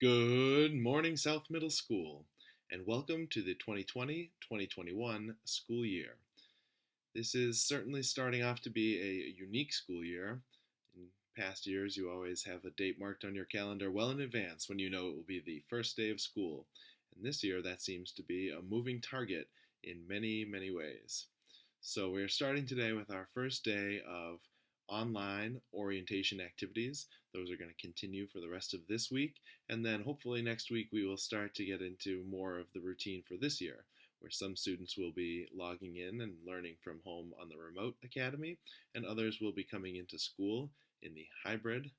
Good morning, South Middle School, and welcome to the 2020-2021 school year. This is certainly starting off to be a unique school year. In past years, you always have a date marked on your calendar well in advance when you know it will be the first day of school. And this year, that seems to be a moving target in many, many ways. So, we're starting today with our first day of online orientation activities. Those are going to continue for the rest of this week. And then hopefully next week we will start to get into more of the routine for this year, where some students will be logging in and learning from home on the remote academy, and others will be coming into school in the hybrid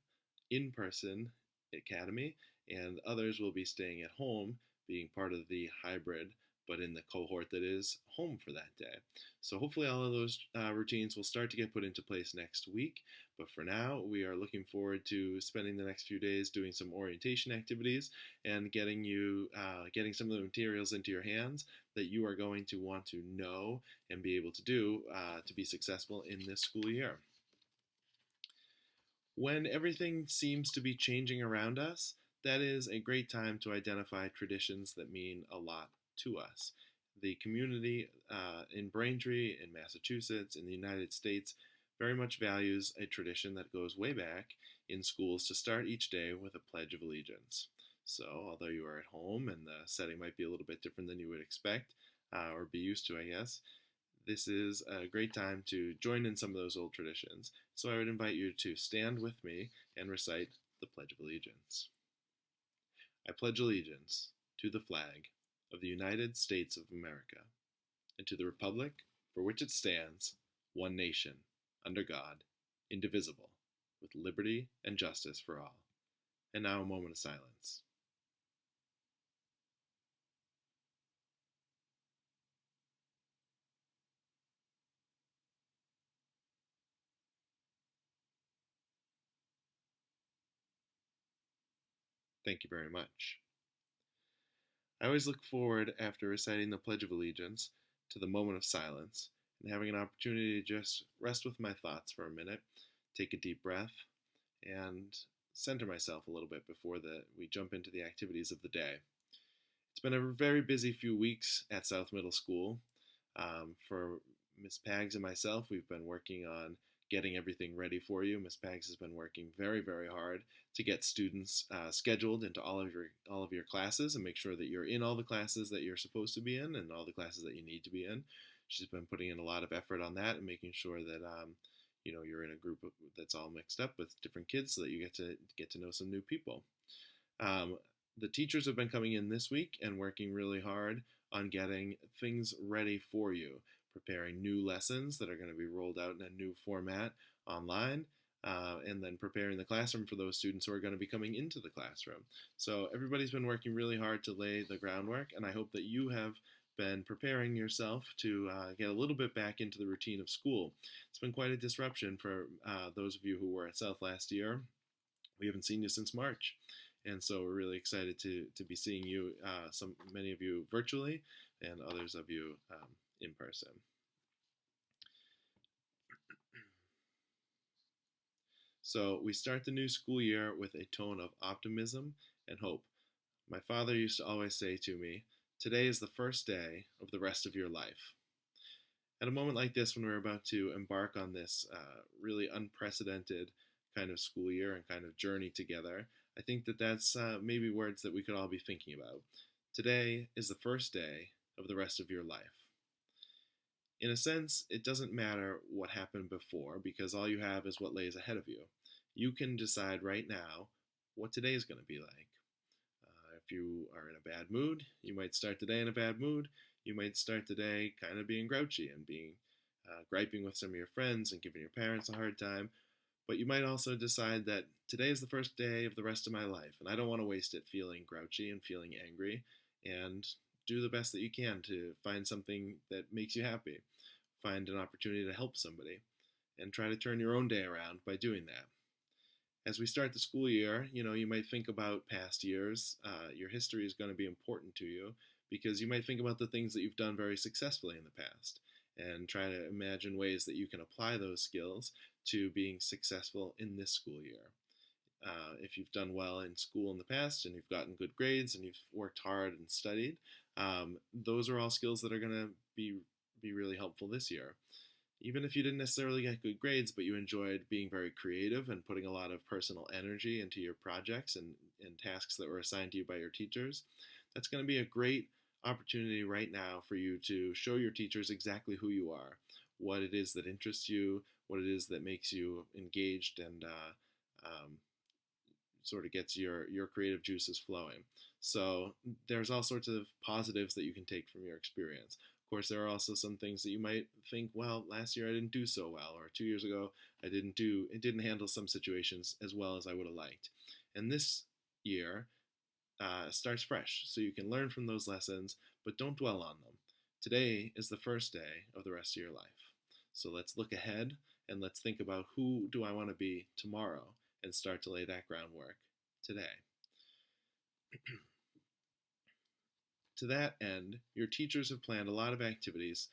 in person academy, and others will be staying at home, being part of the hybrid, but in the cohort that is home for that day. So hopefully all of those routines will start to get put into place next week. But for now, we are looking forward to spending the next few days doing some orientation activities and getting some of the materials into your hands that you are going to want to know and be able to do to be successful in this school year. When everything seems to be changing around us, that is a great time to identify traditions that mean a lot to us. The community in Braintree, in Massachusetts, in the United States, very much values a tradition that goes way back in schools to start each day with a Pledge of Allegiance. So, although you are at home and the setting might be a little bit different than you would expect or be used to, I guess, this is a great time to join in some of those old traditions. So I would invite you to stand with me and recite the Pledge of Allegiance. I pledge allegiance to the flag of the United States of America and to the republic for which it stands, one nation, under God, indivisible, with liberty and justice for all. And now a moment of silence. Thank you very much. I always look forward, after reciting the Pledge of Allegiance, to the moment of silence and having an opportunity to just rest with my thoughts for a minute, take a deep breath, and center myself a little bit before we jump into the activities of the day. It's been a very busy few weeks at South Middle School. For Miss Pags and myself, we've been working on getting everything ready for you. Miss Pags has been working very, very hard to get students scheduled into all of your classes and make sure that you're in all the classes that you're supposed to be in and all the classes that you need to be in. She's been putting in a lot of effort on that and making sure that you're in a group that's all mixed up with different kids so that you get to know some new people. The teachers have been coming in this week and working really hard on getting things ready for you, preparing new lessons that are going to be rolled out in a new format online, and then preparing the classroom for those students who are going to be coming into the classroom. So everybody's been working really hard to lay the groundwork, and I hope that you have been preparing yourself to get a little bit back into the routine of school. It's been quite a disruption for those of you who were at South last year. We haven't seen you since March. And so we're really excited to be seeing you, many of you virtually, and others of you in person. So we start the new school year with a tone of optimism and hope. My father used to always say to me, "Today is the first day of the rest of your life." At a moment like this, when we're about to embark on this really unprecedented kind of school year and kind of journey together, I think that that's maybe words that we could all be thinking about. Today is the first day of the rest of your life. In a sense, it doesn't matter what happened before because all you have is what lays ahead of you. You can decide right now what today is going to be like. If you are in a bad mood, you might start the day in a bad mood. You might start the day kind of being grouchy and being griping with some of your friends and giving your parents a hard time. But you might also decide that today is the first day of the rest of my life, and I don't want to waste it feeling grouchy and feeling angry, and do the best that you can to find something that makes you happy. Find an opportunity to help somebody, and try to turn your own day around by doing that. As we start the school year, you might think about past years. Your history is going to be important to you because you might think about the things that you've done very successfully in the past and try to imagine ways that you can apply those skills to being successful in this school year. if you've done well in school in the past and you've gotten good grades and you've worked hard and studied, those are all skills that are going to be really helpful this year. Even if you didn't necessarily get good grades, but you enjoyed being very creative and putting a lot of personal energy into your projects and tasks that were assigned to you by your teachers, that's going to be a great opportunity right now for you to show your teachers exactly who you are, what it is that interests you, what it is that makes you engaged and sort of gets your creative juices flowing. So there's all sorts of positives that you can take from your experience. Of course, there are also some things that you might think, well, last year I didn't do so well, or 2 years ago it didn't handle some situations as well as I would have liked. And this year starts fresh, so you can learn from those lessons, but don't dwell on them. Today is the first day of the rest of your life. So let's look ahead and let's think about who do I want to be tomorrow and start to lay that groundwork today. To that end, your teachers have planned a lot of activities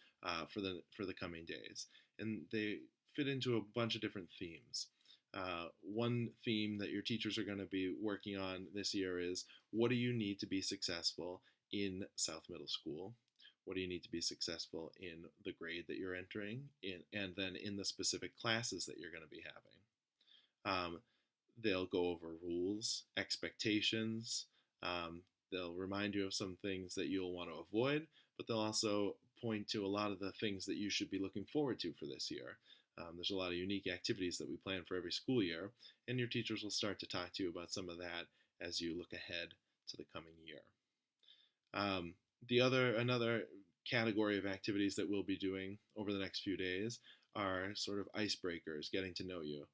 for the coming days, and they fit into a bunch of different themes. One theme that your teachers are going to be working on this year is, what do you need to be successful in South Middle School? What do you need to be successful in the grade that you're entering in, and then in the specific classes that you're going to be having? They'll go over rules, expectations. They'll remind you of some things that you'll want to avoid, but they'll also point to a lot of the things that you should be looking forward to for this year. There's a lot of unique activities that we plan for every school year, and your teachers will start to talk to you about some of that as you look ahead to the coming year. Another category of activities that we'll be doing over the next few days are sort of icebreakers, getting to know you.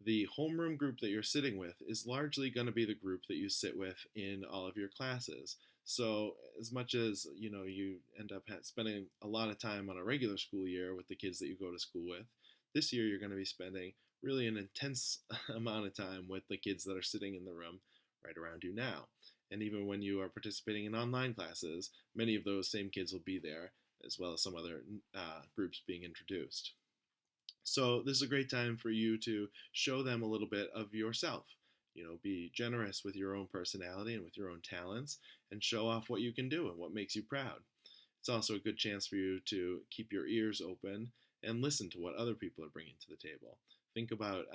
The homeroom group that you're sitting with is largely going to be the group that you sit with in all of your classes. So as much as you end up spending a lot of time on a regular school year with the kids that you go to school with, this year you're going to be spending really an intense amount of time with the kids that are sitting in the room right around you now. And even when you are participating in online classes, many of those same kids will be there, as well as some other groups being introduced. So this is a great time for you to show them a little bit of yourself. Be generous with your own personality and with your own talents, and show off what you can do and what makes you proud. It's also a good chance for you to keep your ears open and listen to what other people are bringing to the table. Think about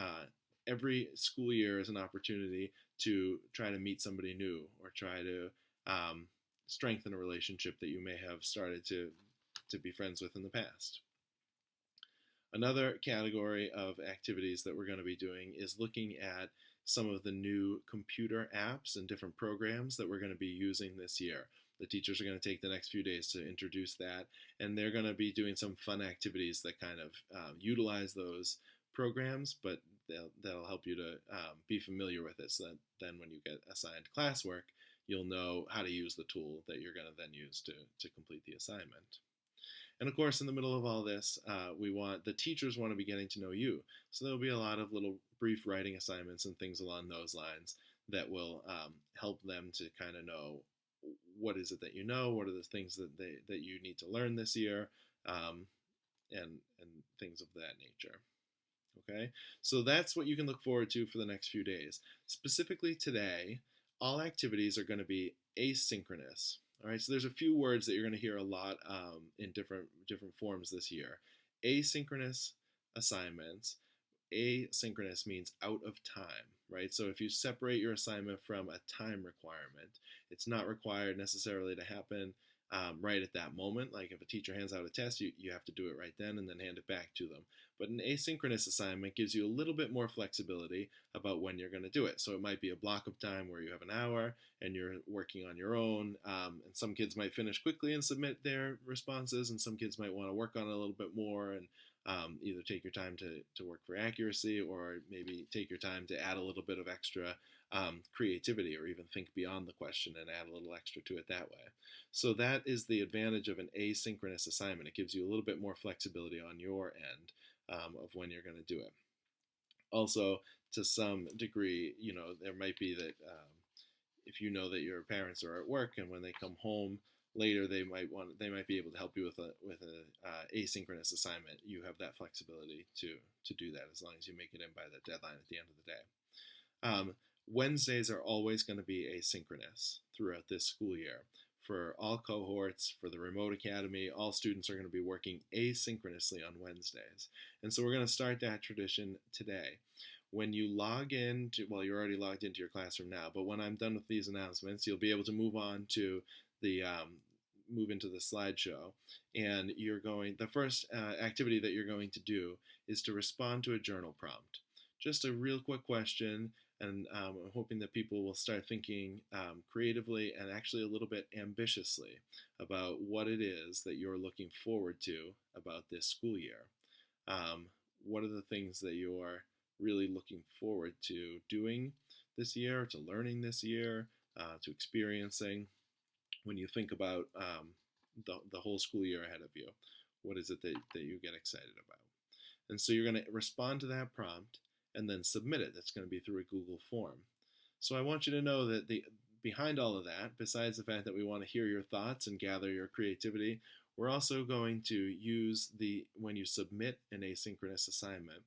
every school year as an opportunity to try to meet somebody new, or try to strengthen a relationship that you may have started to be friends with in the past. Another category of activities that we're going to be doing is looking at some of the new computer apps and different programs that we're going to be using this year. The teachers are going to take the next few days to introduce that, and they're going to be doing some fun activities that kind of utilize those programs, but that'll help you to be familiar with it, so that then when you get assigned classwork, you'll know how to use the tool that you're going to then use to complete the assignment. And of course, in the middle of all this, the teachers want to be getting to know you. So there'll be a lot of little brief writing assignments and things along those lines that will help them to kind of know what is it that you know, what are the things that you need to learn this year, and things of that nature. Okay, so that's what you can look forward to for the next few days. Specifically today, all activities are going to be asynchronous. All right, so there's a few words that you're going to hear a lot in different forms this year. Asynchronous assignments. Asynchronous means out of time, right? So if you separate your assignment from a time requirement, it's not required necessarily to happen right at that moment. Like if a teacher hands out a test, you have to do it right then and then hand it back to them. But an asynchronous assignment gives you a little bit more flexibility about when you're going to do it. So it might be a block of time where you have an hour and you're working on your own. And some kids might finish quickly and submit their responses, and some kids might want to work on it a little bit more and either take your time to work for accuracy, or maybe take your time to add a little bit of extra creativity, or even think beyond the question and add a little extra to it that way. So that is the advantage of an asynchronous assignment. It gives you a little bit more flexibility on your end of when you're going to do it. Also, to some degree, there might be that if you know that your parents are at work, and when they come home later, they might be able to help you with a asynchronous assignment. You have that flexibility to do that, as long as you make it in by the deadline at the end of the day. Wednesdays are always going to be asynchronous throughout this school year. For all cohorts, for the remote academy, all students are going to be working asynchronously on Wednesdays. And so we're going to start that tradition today. When you log in to, well, you're already logged into your classroom now, but when I'm done with these announcements, you'll be able to move on to the move into the slideshow, and the first activity that you're going to do is to respond to a journal prompt. Just a real quick question, and I'm hoping that people will start thinking creatively and actually a little bit ambitiously about what it is that you're looking forward to about this school year. What are the things that you're really looking forward to doing this year, to learning this year, to experiencing? When you think about the whole school year ahead of you, what is it that you get excited about? And so you're going to respond to that prompt and then submit it. That's going to be through a Google form. So I want you to know that behind all of that, besides the fact that we want to hear your thoughts and gather your creativity, we're also going to use when you submit an asynchronous assignment,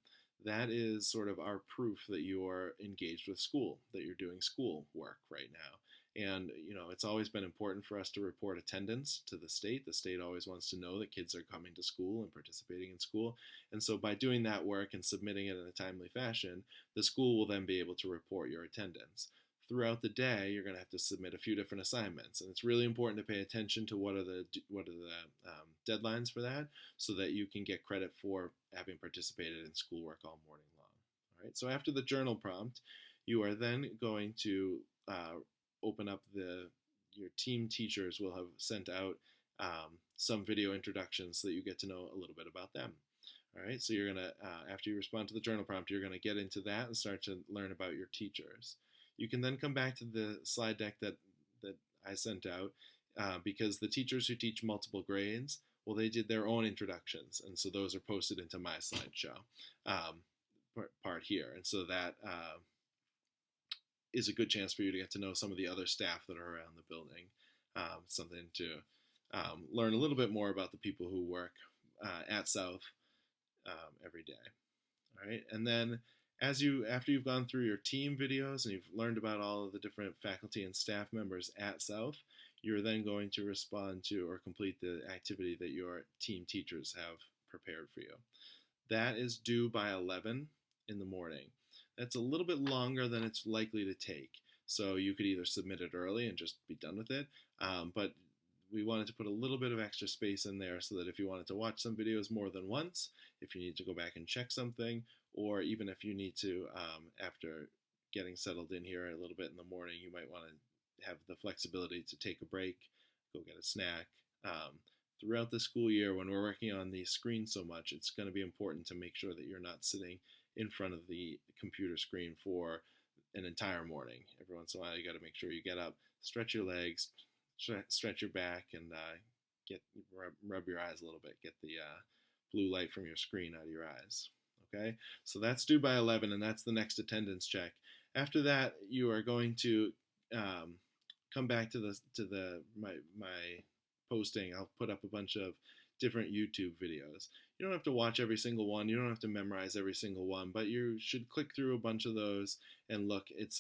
that is sort of our proof that you are engaged with school, that you're doing school work right now. And, it's always been important for us to report attendance to the state. The state always wants to know that kids are coming to school and participating in school. And so by doing that work and submitting it in a timely fashion, the school will then be able to report your attendance. Throughout the day, you're going to have to submit a few different assignments, and it's really important to pay attention to what are the deadlines for that, so that you can get credit for having participated in schoolwork all morning long. All right. So after the journal prompt, you are then going to open up your team teachers will have sent out some video introductions so that you get to know a little bit about them. All right. So you're gonna after you respond to the journal prompt, you're gonna get into that and start to learn about your teachers. You can then come back to the slide deck that I sent out because the teachers who teach multiple grades, well, they did their own introductions, and so those are posted into my slideshow part here, and so that is a good chance for you to get to know some of the other staff that are around the building, something to learn a little bit more about the people who work at South every day. All right, and then after you've gone through your team videos and you've learned about all of the different faculty and staff members at South, you're then going to respond to or complete the activity that your team teachers have prepared for you. That is due by 11 in the morning. That's a little bit longer than it's likely to take. So you could either submit it early and just be done with it, but we wanted to put a little bit of extra space in there so that if you wanted to watch some videos more than once, if you need to go back and check something, or even if you need to, after getting settled in here a little bit in the morning, you might want to have the flexibility to take a break, go get a snack. Throughout the school year, when we're working on the screen so much, it's going to be important to make sure that you're not sitting in front of the computer screen for an entire morning. Every once in a while, you got to make sure you get up, stretch your legs, stretch your back, and rub your eyes a little bit. Get the blue light from your screen out of your eyes. Okay, so that's due by 11, and that's the next attendance check. After that, you are going to come back to my posting. I'll put up a bunch of different YouTube videos. You don't have to watch every single one. You don't have to memorize every single one, but you should click through a bunch of those and look. It's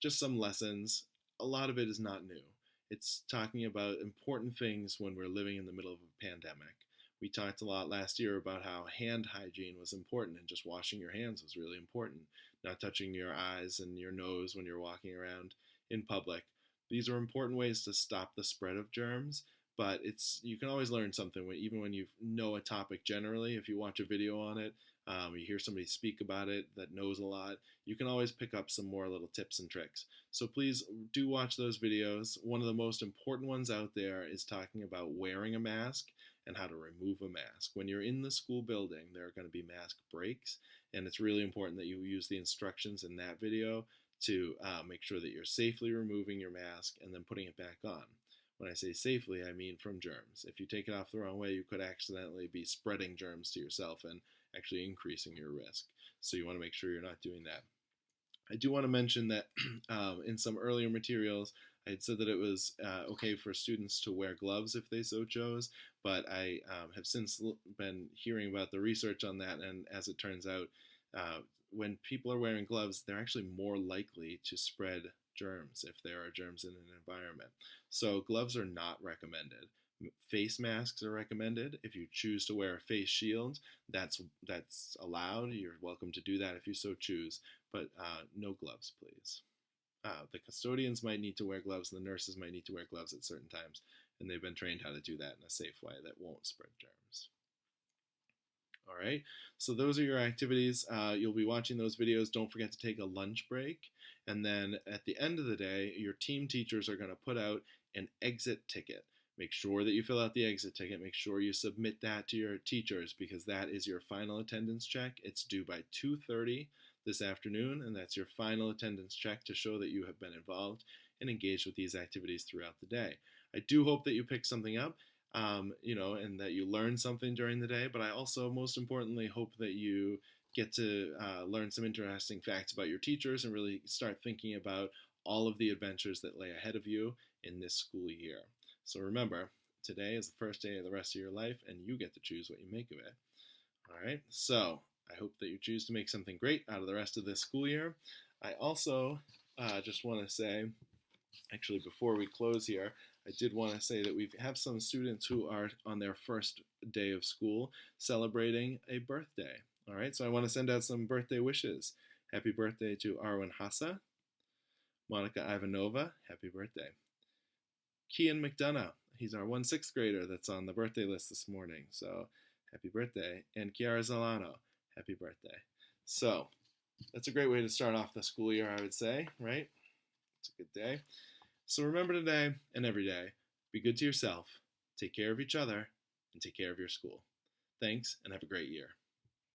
just some lessons. A lot of it is not new. It's talking about important things when we're living in the middle of a pandemic. We talked a lot last year about how hand hygiene was important, and just washing your hands was really important. Not touching your eyes and your nose when you're walking around in public. These are important ways to stop the spread of germs, but you can always learn something even when you know a topic generally. If you watch a video on it, you hear somebody speak about it that knows a lot, you can always pick up some more little tips and tricks. So please do watch those videos. One of the most important ones out there is talking about wearing a mask and how to remove a mask. When you're in the school building, there are going to be mask breaks, and it's really important that you use the instructions in that video to make sure that you're safely removing your mask and then putting it back on. When I say safely, I mean from germs. If you take it off the wrong way, you could accidentally be spreading germs to yourself and actually increasing your risk. So you want to make sure you're not doing that. I do want to mention that in some earlier materials, I had said that it was okay for students to wear gloves if they so chose, but I have since been hearing about the research on that, and as it turns out, when people are wearing gloves, they're actually more likely to spread germs if there are germs in an environment. So gloves are not recommended. Face masks are recommended. If you choose to wear a face shield, that's allowed. You're welcome to do that if you so choose, but no gloves, please. The custodians might need to wear gloves, and the nurses might need to wear gloves at certain times, and they've been trained how to do that in a safe way that won't spread germs. All right, so those are your activities. You'll be watching those videos. Don't forget to take a lunch break. And then at the end of the day, your team teachers are going to put out an exit ticket. Make sure that you fill out the exit ticket. Make sure you submit that to your teachers because that is your final attendance check. It's due by 2:30 this afternoon, and that's your final attendance check to show that you have been involved and engaged with these activities throughout the day. I do hope that you pick something up. And that you learn something during the day. But I also, most importantly, hope that you get to learn some interesting facts about your teachers and really start thinking about all of the adventures that lay ahead of you in this school year. So remember, today is the first day of the rest of your life, and you get to choose what you make of it. All right, so I hope that you choose to make something great out of the rest of this school year. I also just want to say, actually, before we close here, I did want to say that we have some students who are on their first day of school celebrating a birthday. All right, so I want to send out some birthday wishes. Happy birthday to Arwen Hassa. Monica Ivanova, happy birthday. Kian McDonough, he's our 1/6 grader that's on the birthday list this morning. So happy birthday. And Kiara Zolano, happy birthday. So that's a great way to start off the school year, I would say, right? It's a good day. So remember today and every day, be good to yourself, take care of each other, and take care of your school. Thanks, and have a great year.